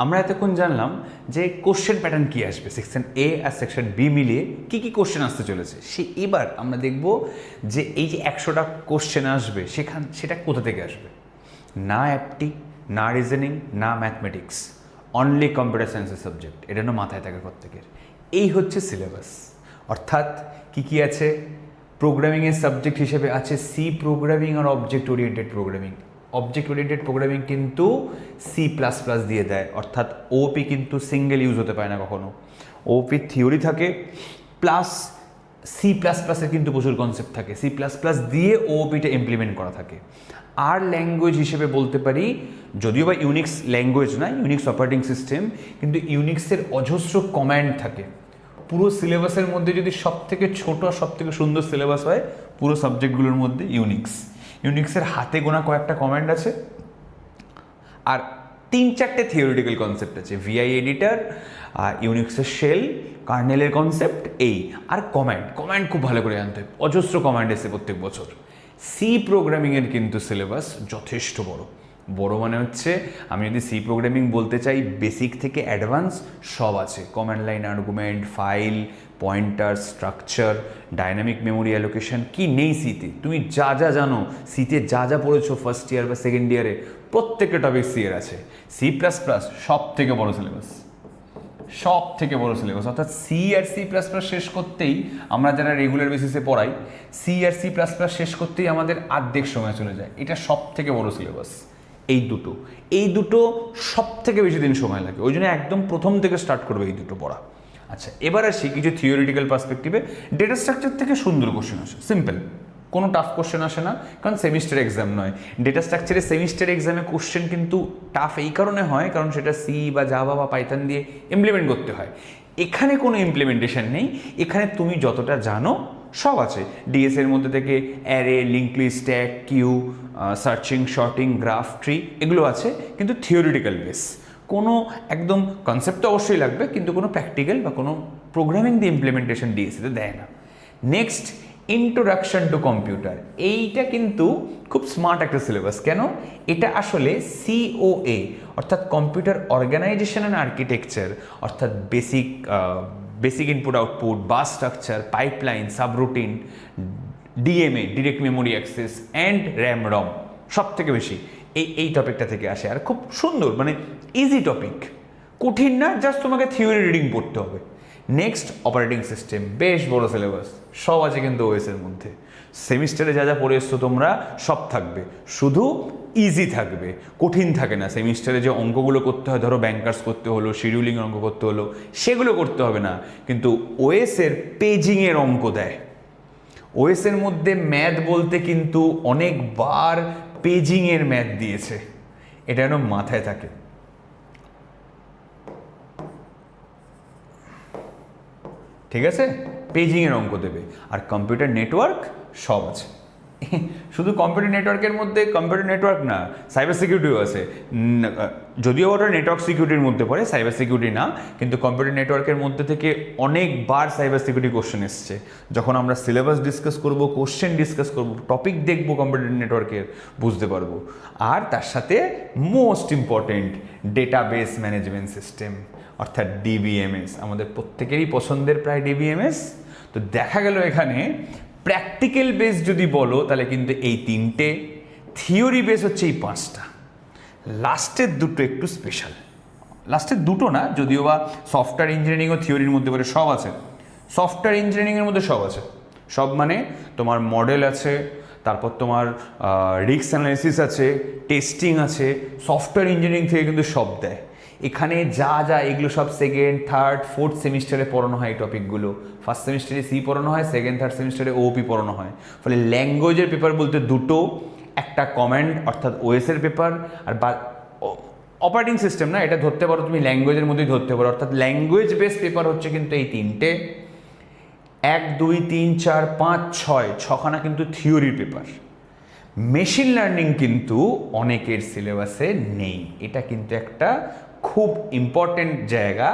আমরা এতক্ষণ জানলাম যে কোশ্চেন প্যাটার্ন কী আসবে, সেকশন এ আর সেকশন বি মিলিয়ে কী কী কোশ্চেন আসতে চলেছে। এবার আমরা দেখব যে এই যে 100টা কোশ্চেন আসবে সেটা কোথা থেকে আসবে। না অ্যাপটি, না রিজনিং, না ম্যাথমেটিক্স, অনলি কম্পিউটার সায়েন্সের সাবজেক্ট। এটা না মাথায় থাকে প্রত্যেকের। এই হচ্ছে সিলেবাস। অর্থাৎ কী কী আছে, প্রোগ্রামিংয়ের সাবজেক্ট হিসেবে আছে সি প্রোগ্রামিং আর object oriented programming. Object oriented programming কিন্তু সি প্লাস প্লাস দিয়ে দেয়, অর্থাৎ ওপি কিন্তু সিঙ্গেল ইউজ হতে পারে না কখনো। ওপি থিওরি থাকে প্লাস সি প্লাস প্লাসের কিন্তু প্রচুর কনসেপ্ট থাকে, সি প্লাস প্লাস দিয়ে ওপিটা ইমপ্লিমেন্ট করা থাকে। আর ল্যাঙ্গুয়েজ হিসেবে বলতে পারি, যদিও বা ইউনিক্স ল্যাঙ্গুয়েজ না, ইউনিক্স অপারেটিং সিস্টেম, কিন্তু ইউনিক্সের অজস্র কমান্ড থাকে। পুরো সিলেবাসের মধ্যে যদি সবথেকে ছোট আর সবথেকে সুন্দর সিলেবাস হয় পুরো সাবজেক্টগুলোর মধ্যে ইউনিক্সের হাতে গোনা কয়েকটা কমান্ড আছে, আর 3-4টে থিওরিটিক্যাল কনসেপ্ট আছে। ভিআই এডিটার, ইউনিক্সের শেল, কার্নেলের কনসেপ্ট, এই আর কমান্ড খুব ভালো করে জানতে হয়। অজস্র কমান্ড এসে প্রত্যেক বছর। সি প্রোগ্রামিংয়ের কিন্তু সিলেবাস যথেষ্ট বড় মানে হচ্ছে, আমি যদি সি প্রোগ্রামিং বলতে চাই, বেসিক থেকে অ্যাডভান্স সব আছে। Command line argument, file, pointer, structure, dynamic memory allocation, কি নেই সিতে। তুমি যা যা জানো, সিতে যা যা পড়েছো ফার্স্ট ইয়ার বা সেকেন্ড ইয়ারে, প্রত্যেকটা টপিক সি এর আছে। সি প্লাস প্লাস সব থেকে বড় সিলেবাস, অর্থাৎ সি আর সি প্লাস প্লাস শেষ করতেই, আমরা যারা রেগুলার বেসিসে পড়াই, সি আর সি প্লাস প্লাস শেষ করতেই আমাদের অর্ধেক সময় চলে যায়। এটা সব থেকে বড় সিলেবাস। এই দুটো সব থেকে বেশি দিন সময় লাগে, ওই জন্য একদম প্রথম থেকে স্টার্ট করবে এই দুটো পড়া। আচ্ছা, এবার আসি কিছু থিওরিটিক্যাল পার্সপেক্টিভে। ডেটা স্ট্রাকচার থেকে সুন্দর কোশ্চেন আসে, সিম্পল, কোনো টাফ কোশ্চেন আসে না, কারণ সেমিস্টার এক্সাম নয়। ডেটা স্ট্রাকচারে সেমিস্টার এক্সামে কোশ্চেন কিন্তু টাফ এই কারণে হয়, কারণ সেটা সি বা জাভা বা পাইথন দিয়ে ইমপ্লিমেন্ট করতে হয়। এখানে কোনো ইমপ্লিমেন্টেশন নেই, এখানে তুমি যতটা জানো সব আছে। ডিএস এর মধ্যে থেকে array, link list, stack, queue, searching, sorting, graph, tree, এগুলো আছে, কিন্তু থিওরিটিক্যাল বেস। কোনো একদম কনসেপ্ট তো অবশ্যই লাগবে, কিন্তু কোনো প্র্যাকটিক্যাল বা কোনো প্রোগ্রামিং দিয়ে ইমপ্লিমেন্টেশন ডিএসিতে দেয় না। Next, introduction to computer. এইটা কিন্তু খুব স্মার্ট একটা সিলেবাস। কেন? এটা আসলে সিওএ, অর্থাৎ কম্পিউটার অর্গানাইজেশন অ্যান্ড আর্কিটেকচার, অর্থাৎ basic input output, bus structure, pipeline, subroutine, DMA, direct memory access, and RAM ROM, সব থেকে বেশি এই টপিকটা থেকে আসে। আর খুব সুন্দর, মানে ইজি টপিক, কঠিন না, জাস্ট তোমাকে থিওরি রিডিং পড়তে হবে। নেক্সট, অপারেটিং সিস্টেম, বেশ বড় সিলেবাস, সব আছে কিন্তু ওএস এর মধ্যে। সেমিস্টারে যা যা পড়ে এসছো তোমরা সব থাকবে, শুধু ইজি থাকবে, কঠিন থাকে না। সেমিস্টারে যে অঙ্কগুলো করতে হয়, ধরো ব্যাংকার্স করতে হলো, শিডিউলিং অঙ্ক করতে হলো, সেগুলো করতে হবে না, কিন্তু ওএস এর পেজিংয়ের অঙ্ক দেয়। ওএস এর মধ্যে ম্যাথ বলতে কিন্তু অনেকবার পেজিংয়ের ম্যাথ দিয়েছে, এটা যেন মাথায় থাকে। ঠিক আছে, পেজিংয়ের অঙ্ক দেবে। আর কম্পিউটার নেটওয়ার্ক সব আছে। শুধু কম্পিউটার নেটওয়ার্কের মধ্যে কম্পিউটার নেটওয়ার্ক না, সাইবার সিকিউরিটিও আছে। যদিও ওটা নেটওয়ার্ক সিকিউরিটির মধ্যে পড়ে, সাইবার সিকিউরিটি না, কিন্তু কম্পিউটার নেটওয়ার্কের মধ্যে থেকে অনেকবার সাইবার সিকিউরিটি কোশ্চেন এসছে। যখন আমরা সিলেবাস ডিসকাস করব, কোশ্চেন ডিসকাস করব, টপিক দেখব কম্পিউটার নেটওয়ার্কের, বুঝতে পারবো। আর তার সাথে most important, database management system, অর্থাৎ ডিবিএমএস। আমাদের প্রত্যেকেরই পছন্দের প্রায় ডিবিএমএস। তো দেখা গেল এখানে প্র্যাকটিক্যাল বেস যদি বলো তাহলে কিন্তু এই 3টে, থিওরি বেস হচ্ছে এই 5টা। লাস্টের দুটো একটু স্পেশাল, লাস্টের দুটো না, যদিও বা সফটওয়্যার ইঞ্জিনিয়ারিং ও থিওরির মধ্যে পড়ে, সব আছে। সফটওয়্যার ইঞ্জিনিয়ারিংয়ের মধ্যে সব আছে। সব মানে তোমার মডেল আছে, তারপর তোমার রিস্ক অ্যানালিসিস আছে, টেস্টিং আছে। সফটওয়্যার ইঞ্জিনিয়ারিং থেকে কিন্তু সব দেয়। এখানে যা যা এগুলো সব সেকেন্ড, থার্ড, ফোর্থ সেমিস্টারে পড়ানো হয় এই টপিকগুলো। ফার্স্ট সেমিস্টারে সি পড়ানো হয়, সেকেন্ড থার্ড সেমিস্টারে ওপি পড়ানো হয়। ফলে ল্যাঙ্গুয়েজের পেপার বলতে দুটো, একটা কমান্ড অর্থাৎ ওএসের পেপার, আর অপারেটিং সিস্টেম না, এটা ধরতে পারো তুমি ল্যাঙ্গুয়েজের মধ্যেই ধরতে পারো, অর্থাৎ ল্যাঙ্গুয়েজ বেস পেপার হচ্ছে কিন্তু এই 3টে। 1, 2, 3, 4, 5, 6, 6খানা কিন্তু থিওরির পেপার। মেশিন লার্নিং কিন্তু অনেকের সিলেবাসে নেই। এটা কিন্তু একটা খুব ইম্পর্টেন্ট জায়গা,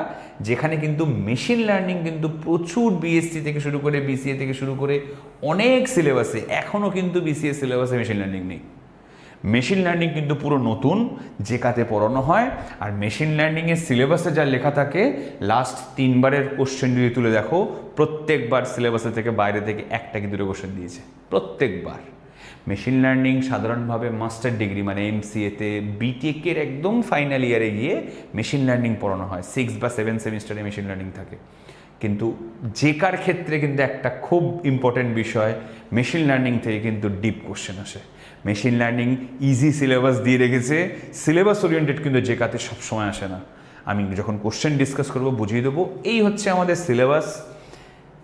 যেখানে কিন্তু মেশিন লার্নিং কিন্তু প্রচুর বিএসসি থেকে শুরু করে, বিসিএ থেকে শুরু করে অনেক সিলেবাসে, এখনও কিন্তু বিসিএ সিলেবাসে মেশিন লার্নিং নেই। মেশিন লার্নিং কিন্তু পুরো নতুন, জেকাতে পড়ানো হয়। আর মেশিন লার্নিংয়ের সিলেবাসে যা লেখা থাকে, লাস্ট 3 বারের কোশ্চেন যদি তুলে দেখো, প্রত্যেকবার সিলেবাসে থেকে বাইরে থেকে একটা কি দুটো কোশ্চেন দিয়েছে, প্রত্যেকবার। মেশিন লার্নিং সাধারণভাবে মাস্টার ডিগ্রি মানে এমসিএতে, বিটেকের একদম ফাইনাল ইয়ারে গিয়ে মেশিন লার্নিং পড়ানো হয়, 6 বা 7 সেমিস্টারে মেশিন লার্নিং থাকে। কিন্তু জেকার ক্ষেত্রে কিন্তু একটা খুব ইম্পর্টেন্ট বিষয়, মেশিন লার্নিং থেকে কিন্তু ডিপ কোশ্চেন আসে। মেশিন লার্নিং ইজি সিলেবাস দিয়ে রেখেছে, সিলেবাস ওরিয়েন্টেড কিন্তু জেকাতে সবসময় আসে না। আমি যখন কোশ্চেন ডিসকাস করব বুঝিয়ে দেবো। এই হচ্ছে আমাদের সিলেবাস,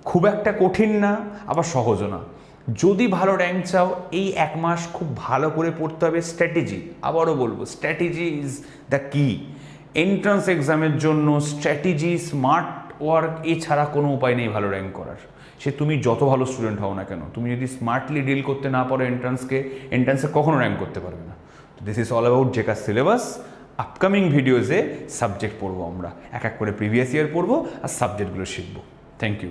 খুব একটা কঠিন না, আবার সহজও না। যদি ভালো র্যাঙ্ক চাও, এই 1 মাস খুব ভালো করে পড়তে হবে। স্ট্র্যাটেজি, আবারও বলবো, স্ট্র্যাটেজি ইজ দ্য কি। এন্ট্রান্স এক্সামের জন্য স্ট্র্যাটেজি, স্মার্ট ওয়ার্ক এছাড়া কোনো উপায় নেই ভালো র্যাঙ্ক করার। সে তুমি যত ভালো স্টুডেন্ট হও না কেন, তুমি যদি স্মার্টলি ডিল করতে না পারো এন্ট্রান্সে কখনো র্যাঙ্ক করতে পারবে না। দিস ইজ অল অ্যাবাউট জেকার সিলেবাস। আপকামিং ভিডিওসে সাবজেক্ট পড়বো আমরা, এক এক করে প্রিভিয়াস ইয়ার পড়বো আর সাবজেক্টগুলো শিখবো। Thank you.